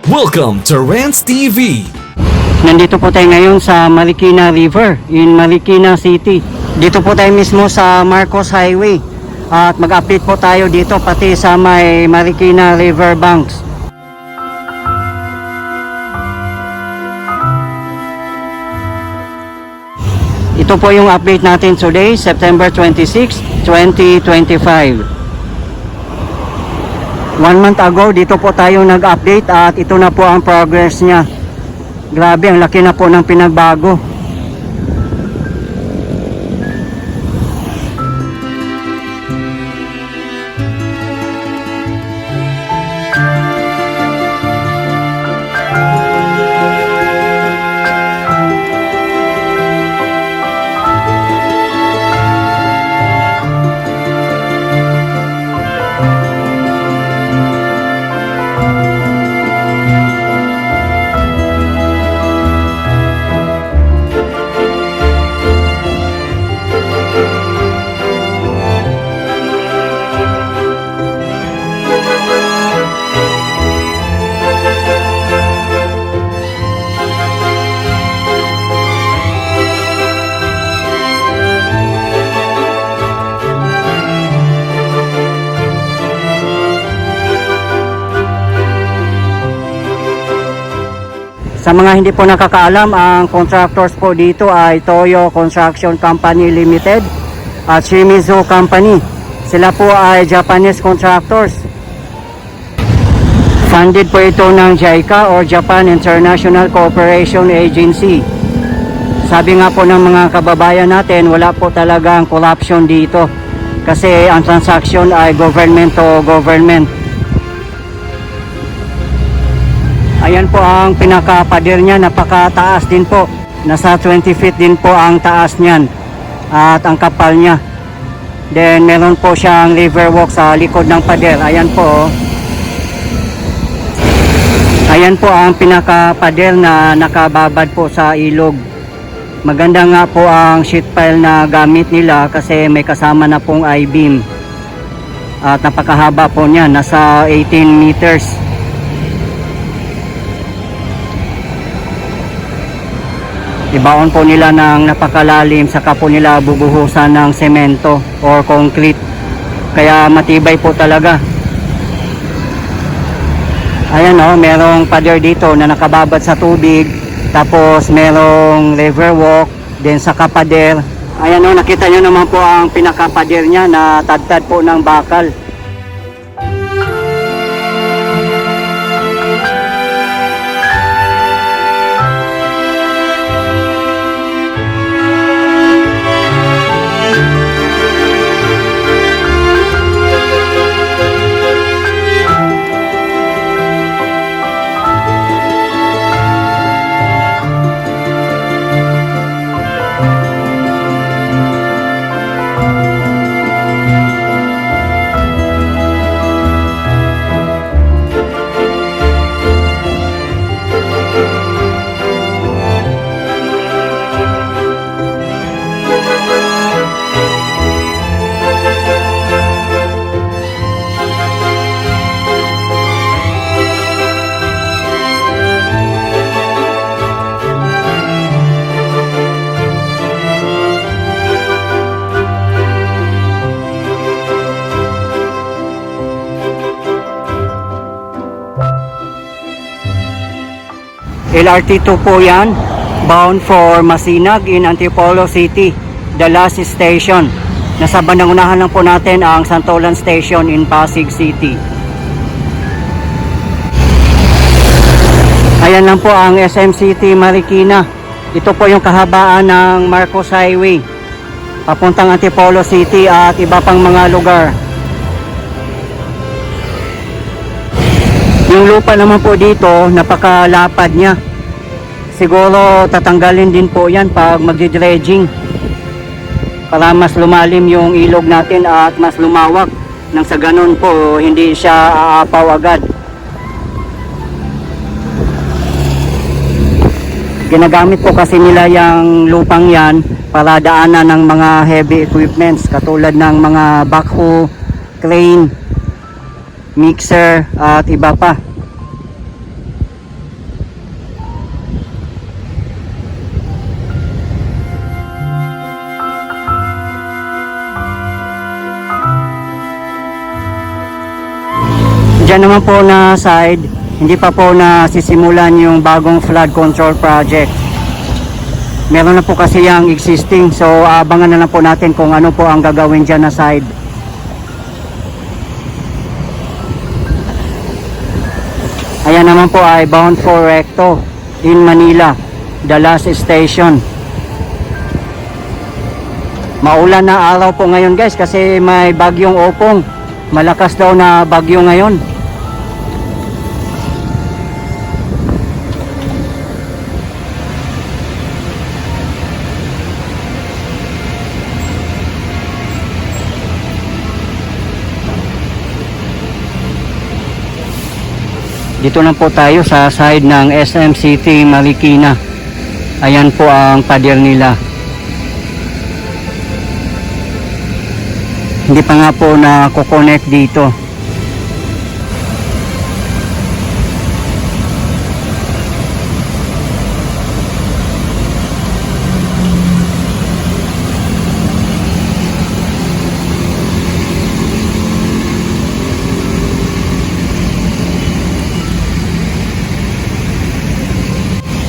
Welcome to Rants TV. Nandito po tayo ngayon sa Marikina River in Marikina City. Dito po tayo mismo sa Marcos Highway. At mag-update po tayo dito pati sa may Marikina River banks. Ito po yung update natin today, September 26, 2025. 1 month ago, dito po tayo nag-update at ito na po ang progress niya. Grabe, ang laki na po ng pinagbago. Sa mga hindi po nakakaalam, ang contractors po dito ay Toyo Construction Company Limited at Shimizu Company. Sila po ay Japanese contractors. Funded po ito ng JICA or Japan International Cooperation Agency. Sabi nga po ng mga kababayan natin, wala po talagang corruption dito. Kasi ang transaction ay government to government. Ayan po ang pinaka-pader niya, napakataas din po. Nasa 20 feet din po ang taas niyan at ang kapal niya. Then meron po siyang river walk sa likod ng pader. Ayan po. Ayan po ang pinaka-pader na nakababad po sa ilog. Maganda nga po ang sheet pile na gamit nila kasi may kasama na pong I-beam. At napakahaba po niya, nasa 18 meters. Ibaon po nila ng napakalalim, saka po nila bubuhusan ng semento or concrete. Kaya matibay po talaga. Ayan o, merong pader dito na nakababad sa tubig. Tapos merong river walk, then saka pader. Ayan o, nakita nyo naman po ang pinakapader niya na tad-tad po ng bakal. LRT2 po yan, bound for Masinag in Antipolo City, the last station. Nasa bandang unahan lang po natin ang Santolan Station in Pasig City. Ayan lang po ang SM City Marikina. Ito po yung kahabaan ng Marcos Highway papuntang Antipolo City at iba pang mga lugar. Yung lupa naman po dito, napakalapad niya. Siguro tatanggalin din po yan pag magdi-dredging para mas lumalim yung ilog natin at mas lumawak. Nang sa ganun po, hindi siya aapaw agad. Ginagamit po kasi nila yung lupang yan para daanan ng mga heavy equipments katulad ng mga backhoe, crane, mixer at iba pa. Diyan naman po na side, hindi pa po nasisimulan yung bagong flood control project. Meron na po kasi yung existing, so abangan na lang po natin kung ano po ang gagawin dyan na side. Ayan naman po ay bound for Recto in Manila, the last station. Maulan na araw po ngayon guys kasi may bagyong Opong. Malakas daw na bagyo ngayon. Dito na po tayo sa side ng SM City Marikina. Ayan po ang pader nila. Hindi pa nga po na-connect dito.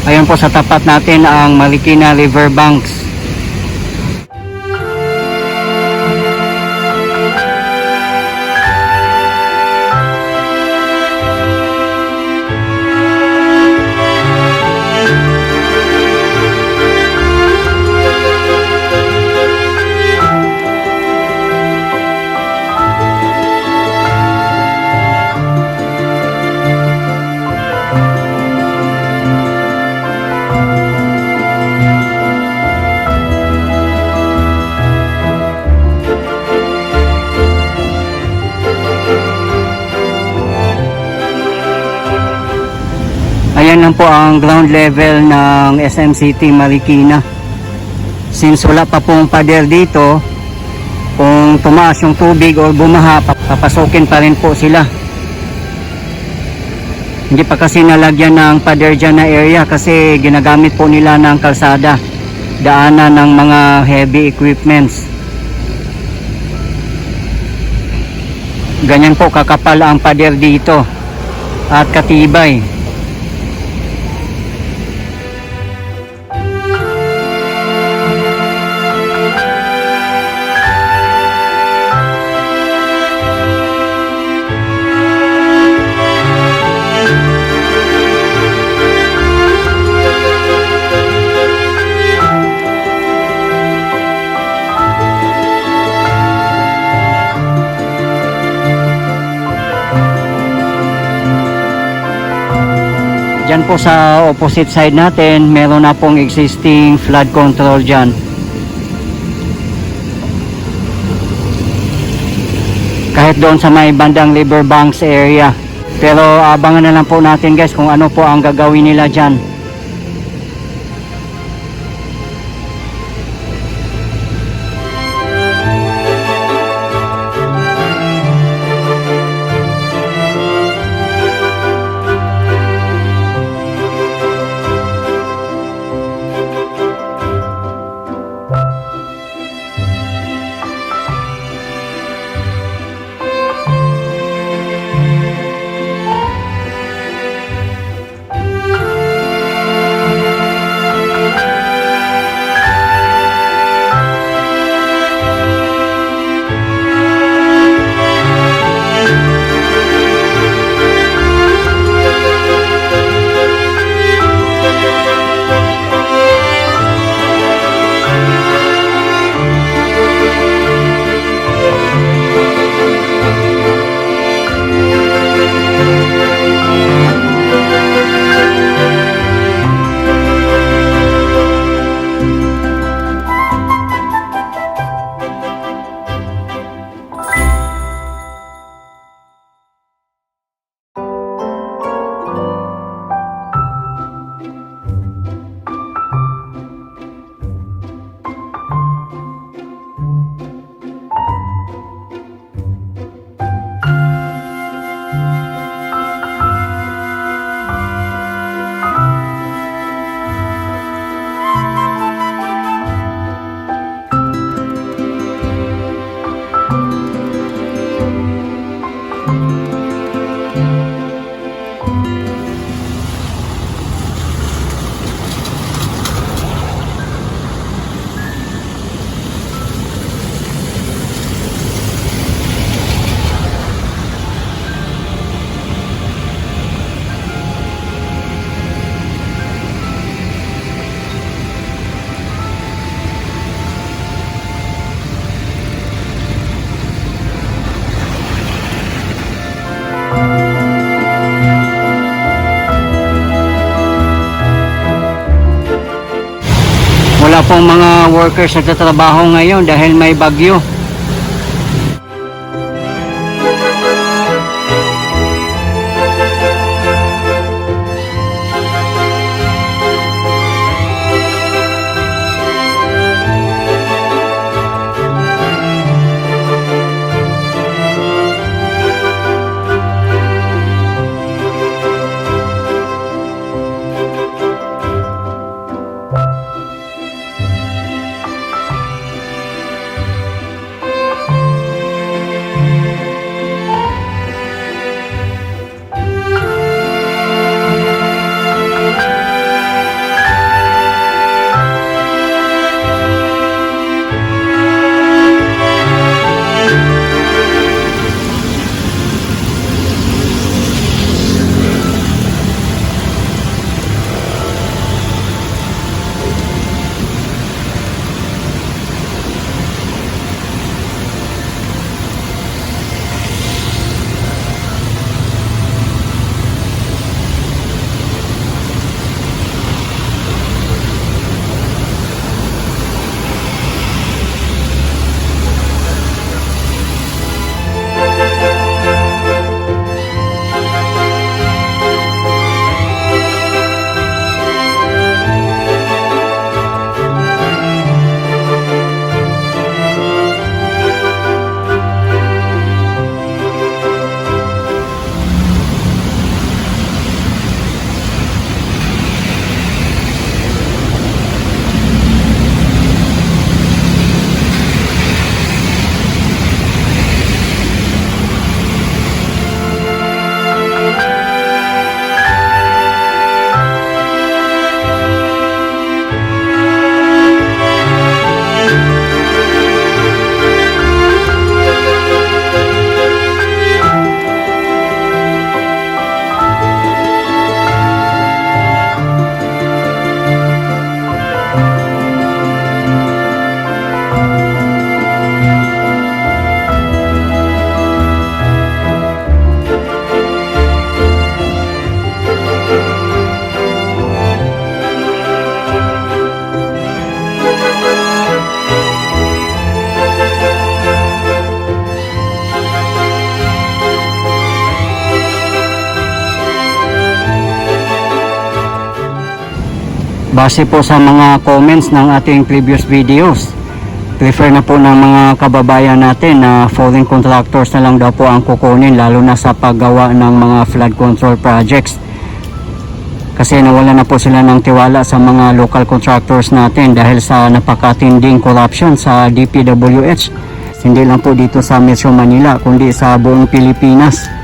Ayan po sa tapat natin ang Marikina River Banks. Ayan lang po ang ground level ng SM City Marikina. Since wala pa pong pader dito, kung tumaas yung tubig o bumaha, papasukin pa rin po sila. Hindi pa kasi nalagyan ng pader dyan na area kasi ginagamit po nila ng kalsada, daanan ng mga heavy equipments. Ganyan po kakapal ang pader dito at katibay. Diyan po sa opposite side natin, meron na pong existing flood control dyan. Kahit doon sa may bandang Riverbanks area. Pero abangan na lang po natin guys kung ano po ang gagawin nila dyan. pong mga workers nagtatrabaho ngayon dahil may bagyo. Base po sa mga comments ng ating previous videos, prefer na po ng mga kababayan natin na foreign contractors na lang daw po ang kukunin, lalo na sa paggawa ng mga flood control projects. Kasi nawala na po sila ng tiwala sa mga local contractors natin dahil sa napakatinding corruption sa DPWH. Hindi lang po dito sa Metro Manila kundi sa buong Pilipinas.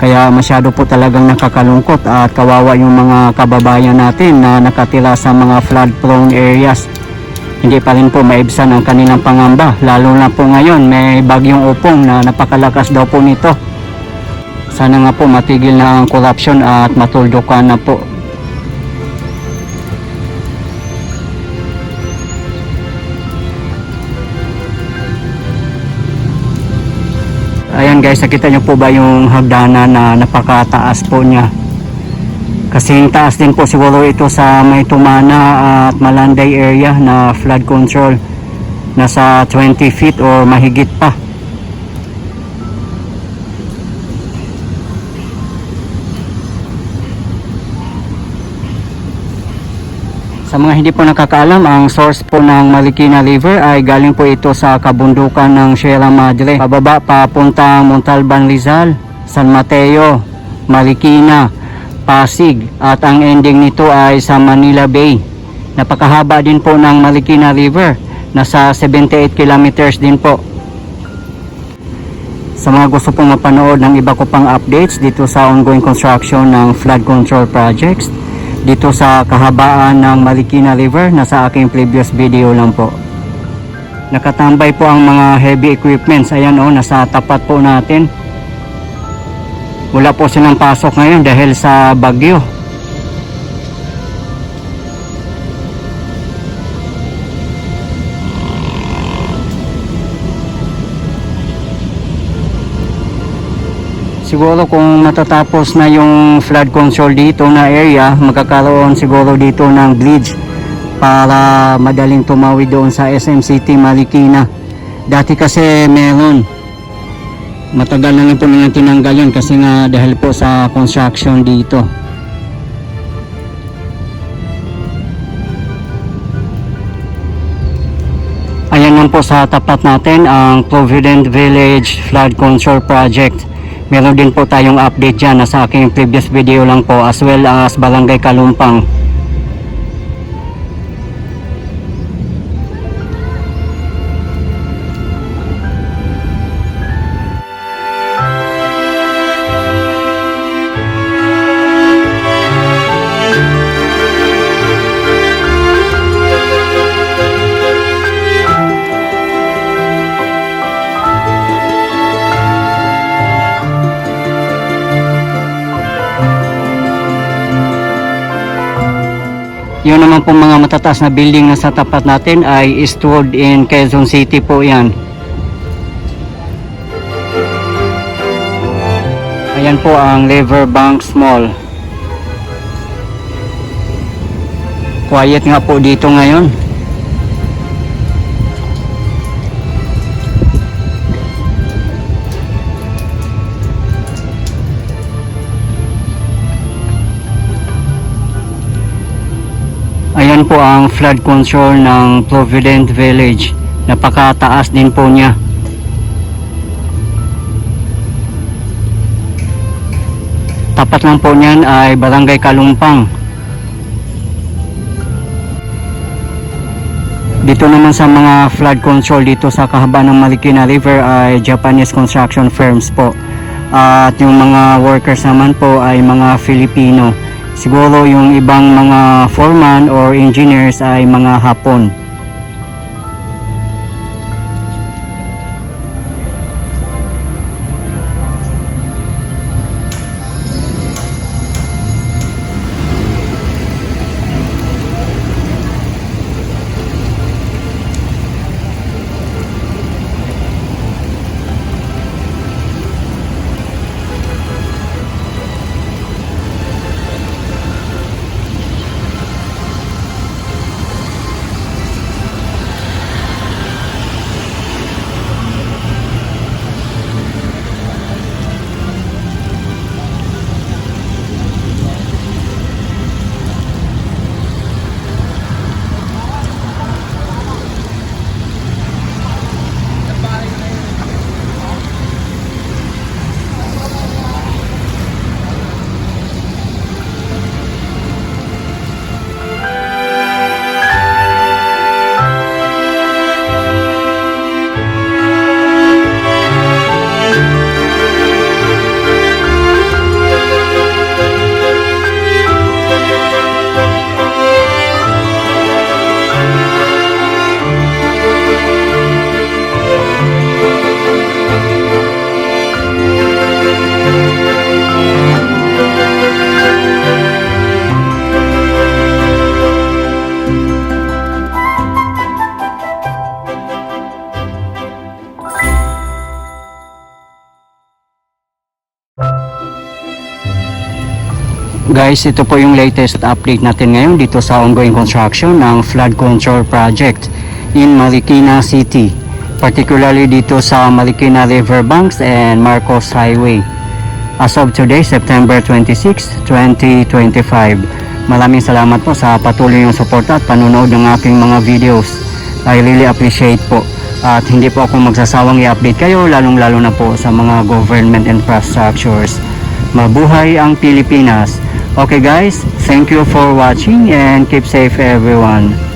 Kaya masyado po talagang nakakalungkot at kawawa yung mga kababayan natin na nakatira sa mga flood prone areas. Hindi pa rin po maibsan ang kanilang pangamba, lalo na po ngayon may bagyong Upong na napakalakas daw po nito. Sana nga po matigil na ang corruption at matuldukan na po. Ayan guys, nakita nyo po ba yung hagdanan na napakataas po niya? Kasing taas din po siguro ito sa may Tumana at Malanday area na flood control. Nasa 20 feet o mahigit pa. Sa mga hindi po nakakaalam, ang source po ng Marikina River ay galing po ito sa kabundukan ng Sierra Madre. Pababa papuntang Montalban, Rizal, San Mateo, Marikina, Pasig at ang ending nito ay sa Manila Bay. Napakahaba din po ng Marikina River, nasa 78 kilometers din po. Sa mga gusto pong mapanood ng iba ko pang updates dito sa ongoing construction ng flood control projects dito sa kahabaan ng Marikina River, nasa aking previous video lang po. Nakatambay po ang mga heavy equipments. Ayan o, nasa tapat po natin. Wala po silang pasok ngayon dahil sa bagyo. Siguro kung matatapos na yung flood control dito na area, magkakaroon siguro dito ng bridge para madaling tumawid doon sa SM City Marikina. Dati kasi meron, matagal na lang po nilang tinanggal yun kasi nga dahil po sa construction dito. Ayan lang po sa tapat natin ang Provident Village Flood Control Project. Meron din po tayong update dyan na sa aking previous video lang po, as well as Barangay Kalumpang. Yun naman po mga matataas na building na sa tapat natin ay Eastwood in Quezon City po yan. Ayan po ang Riverbanks Mall. Quiet nga po dito ngayon. Ayan po ang flood control ng Provident Village. Napakataas din po niya. Tapat lang po niyan ay Barangay Kalumpang. Dito naman sa mga flood control dito sa kahabaan ng Marikina River ay Japanese construction firms po. At yung mga workers naman po ay mga Filipino. Siguro yung ibang mga foreman or engineers ay mga Hapon. Guys, ito po yung latest update natin ngayon dito sa ongoing construction ng flood control project in Marikina City, particularly dito sa Marikina Riverbanks and Marcos Highway. As of today, September 26, 2025. Maraming salamat po sa patuloy yung support at panonood ng aking mga videos. I really appreciate po. At hindi po ako magsasawang i-update kayo, lalong-lalo na po sa mga government infrastructures. Mabuhay ang Pilipinas! Okay guys, thank you for watching and keep safe everyone.